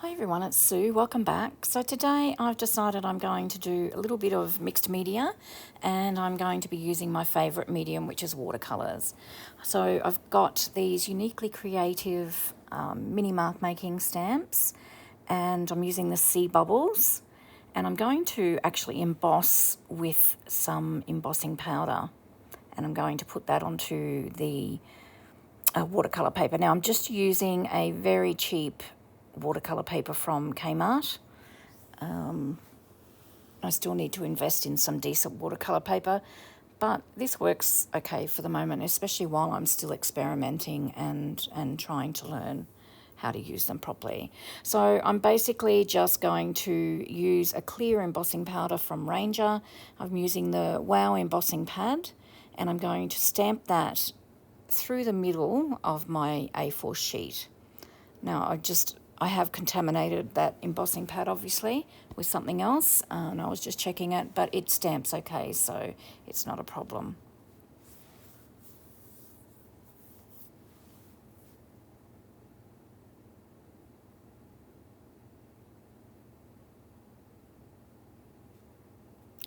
Hi everyone, it's Sue. Welcome back. So today I've decided I'm going to do a little bit of mixed media and I'm going to be using my favourite medium, which is watercolours. So I've got these uniquely creative mini mark making stamps and I'm using the sea bubbles and I'm going to actually emboss with some embossing powder and I'm going to put that onto the watercolour paper. Now I'm just using a very cheap watercolour paper from Kmart. I still need to invest in some decent watercolour paper, but this works okay for the moment, especially while I'm still experimenting and trying to learn how to use them properly. So I'm basically just going to use a clear embossing powder from Ranger. I'm using the Wow embossing pad and I'm going to stamp that through the middle of my A4 sheet. Now I have contaminated that embossing pad obviously with something else and I was just checking it, but it stamps okay, so it's not a problem.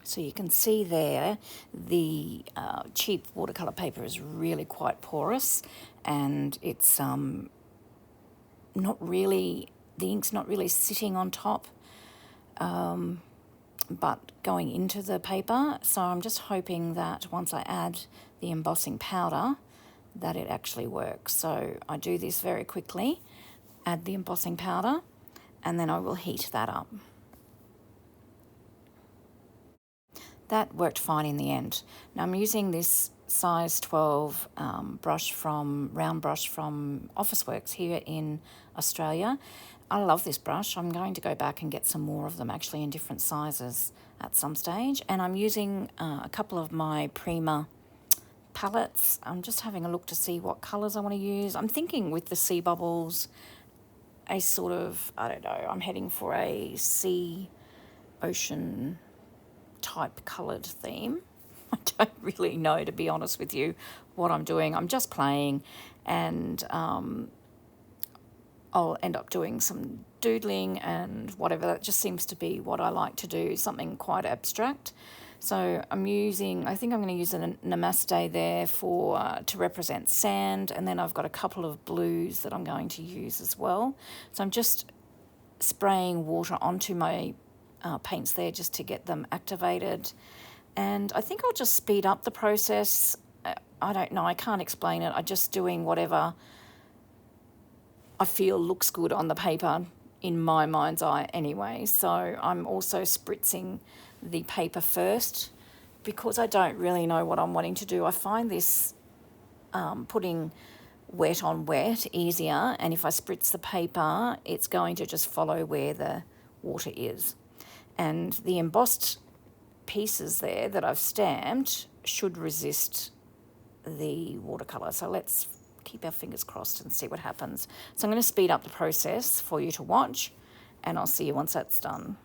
So you can see there the cheap watercolour paper is really quite porous and it's not really, the ink's not really sitting on top but going into the paper. So I'm just hoping that once I add the embossing powder that it actually works. So I do this very quickly, add the embossing powder and then I will heat that up. That worked fine in the end. Now I'm using this size 12 round brush from Officeworks here in Australia. I love this brush. I'm going to go back and get some more of them actually in different sizes at some stage. And I'm using a couple of my Prima palettes. I'm just having a look to see what colours I want to use. I'm thinking with the sea bubbles, a sort of, I don't know, I'm heading for a sea ocean type coloured theme. I don't really know, to be honest with you, what I'm doing. I'm just playing and I'll end up doing some doodling and whatever. That just seems to be what I like to do, something quite abstract. So I think I'm going to use a namaste there to represent sand, and then I've got a couple of blues that I'm going to use as well. So I'm just spraying water onto my paints there just to get them activated. And I think I'll just speed up the process. I don't know, I can't explain it. I'm just doing whatever I feel looks good on the paper in my mind's eye anyway. So I'm also spritzing the paper first because I don't really know what I'm wanting to do. I find this putting wet on wet easier, and if I spritz the paper, it's going to just follow where the water is. And the embossed pieces there that I've stamped should resist the watercolour. So let's keep our fingers crossed and see what happens. So I'm going to speed up the process for you to watch, and I'll see you once that's done.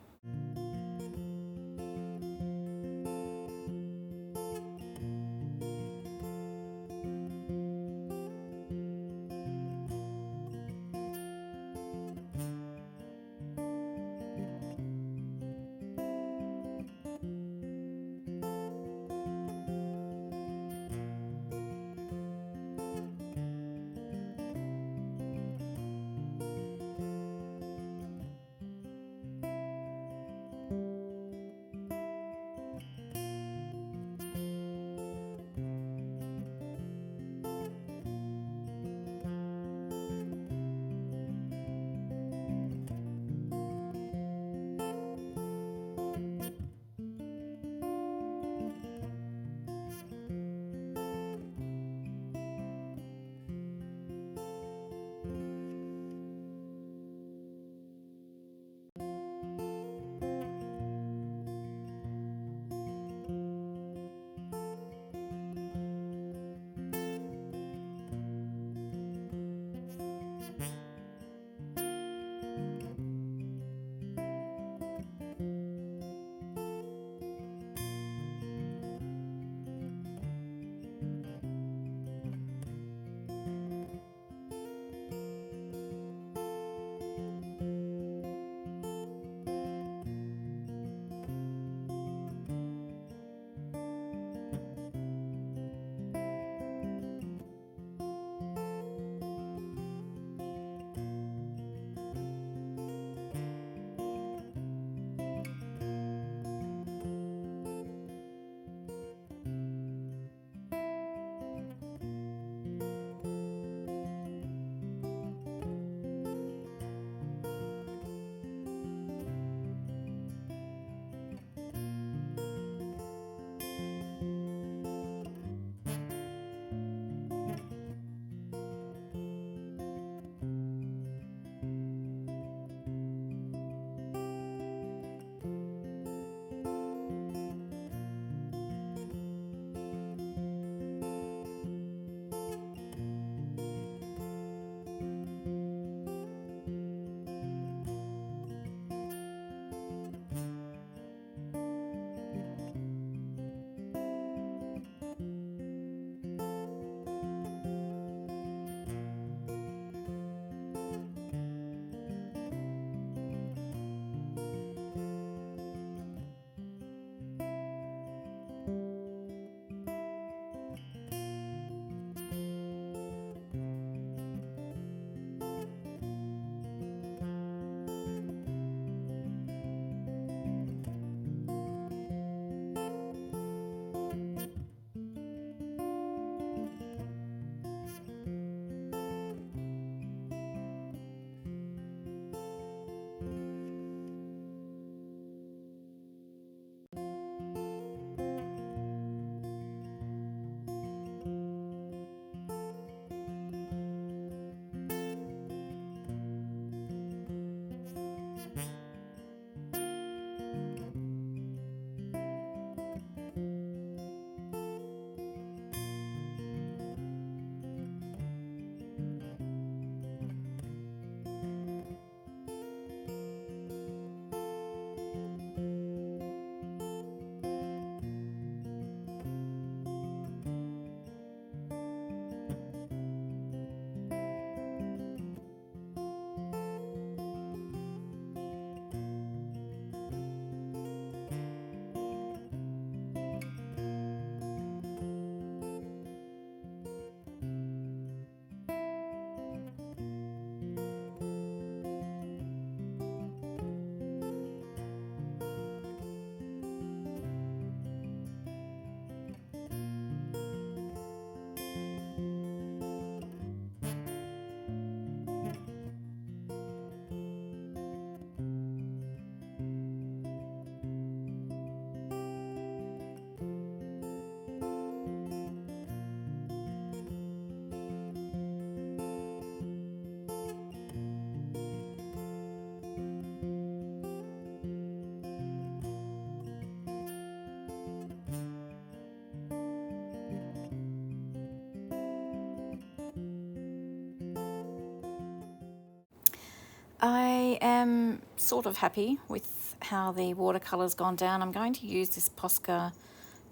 I am sort of happy with how the watercolour's gone down. I'm going to use this Posca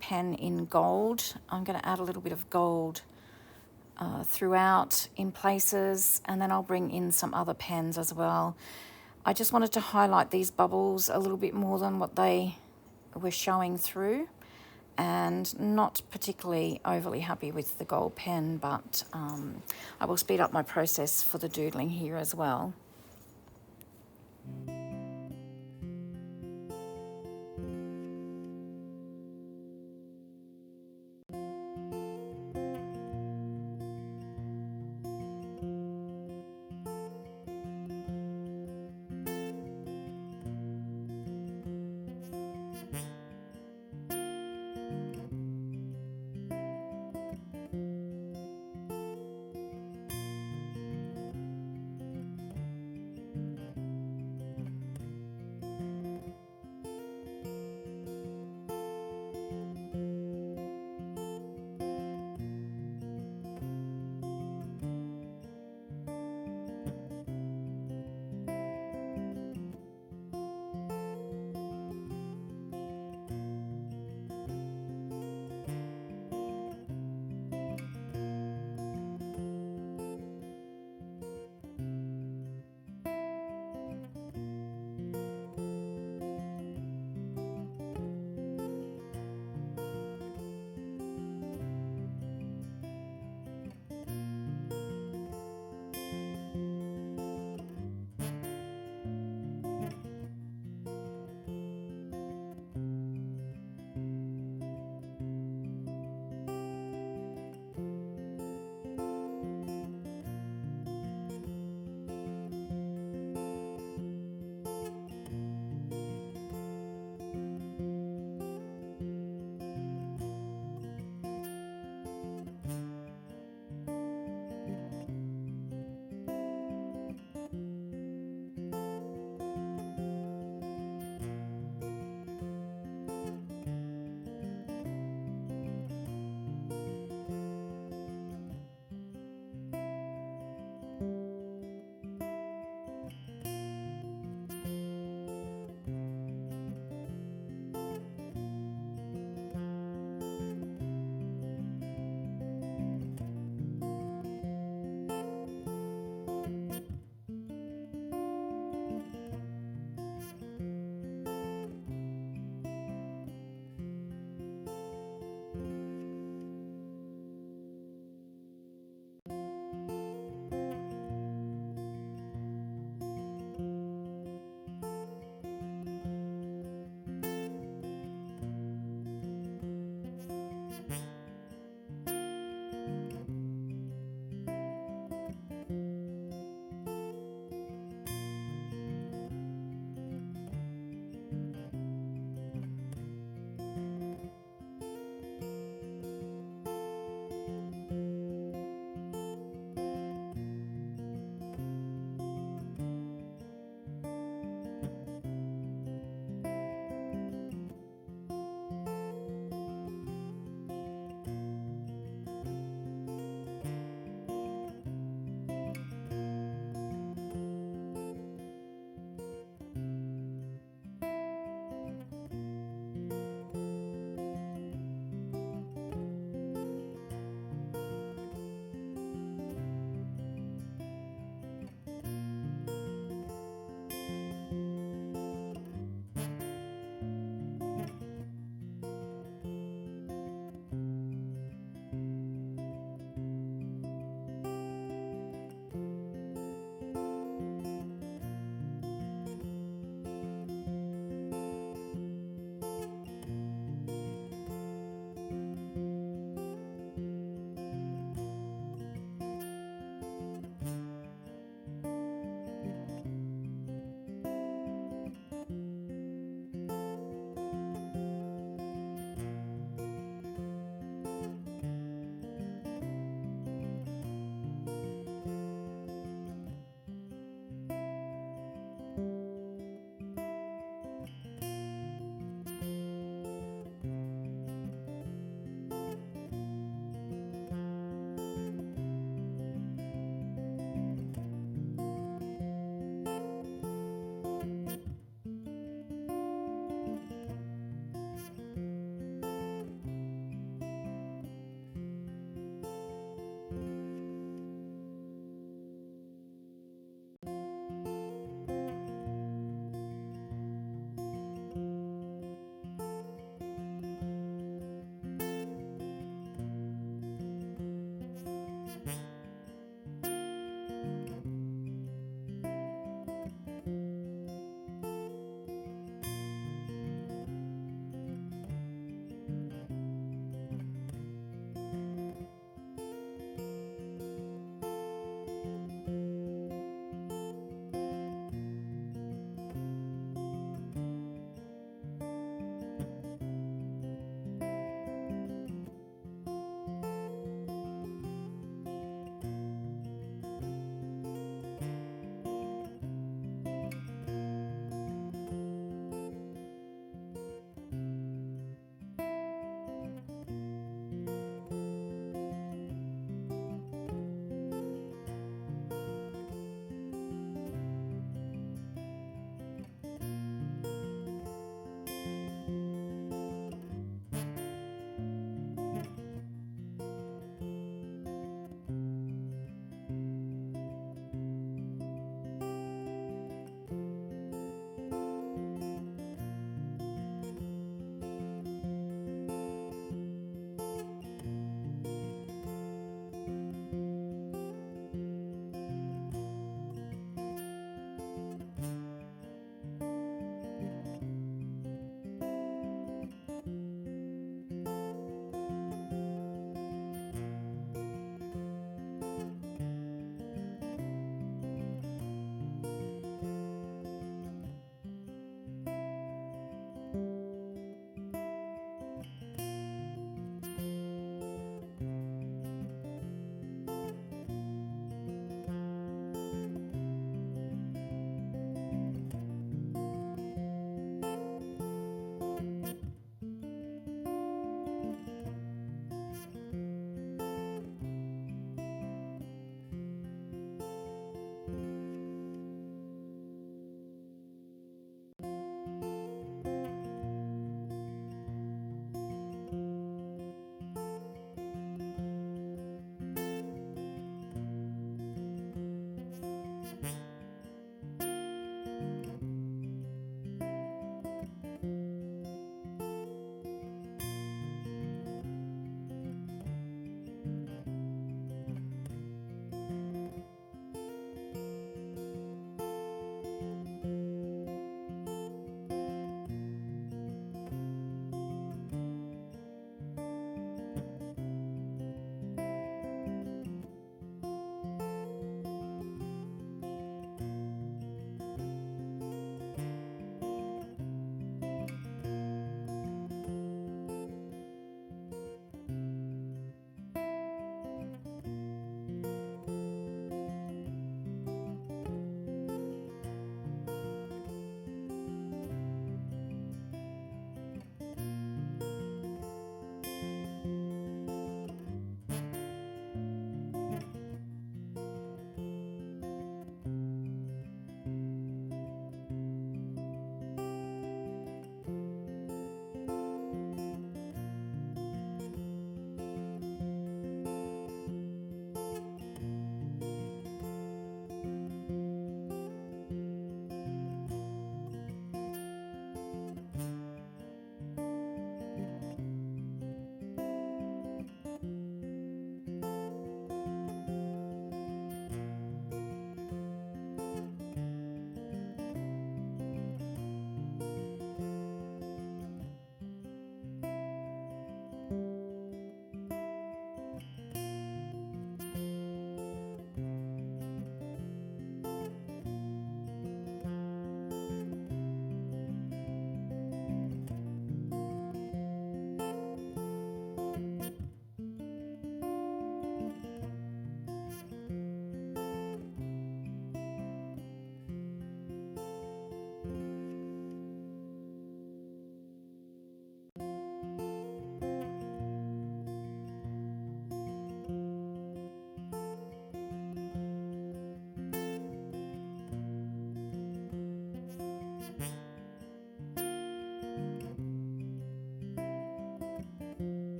pen in gold. I'm going to add a little bit of gold throughout in places, and then I'll bring in some other pens as well. I just wanted to highlight these bubbles a little bit more than what they were showing through, and not particularly overly happy with the gold pen, but I will speed up my process for the doodling here as well.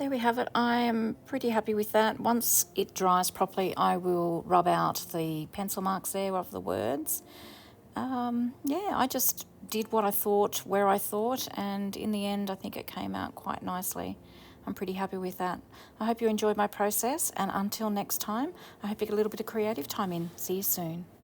there we have it. I am pretty happy with that. Once it dries properly, I will rub out the pencil marks there of the words. Yeah, I just did what I thought, where I thought, and in the end, I think it came out quite nicely. I'm pretty happy with that. I hope you enjoyed my process, and until next time, I hope you get a little bit of creative time in. See you soon.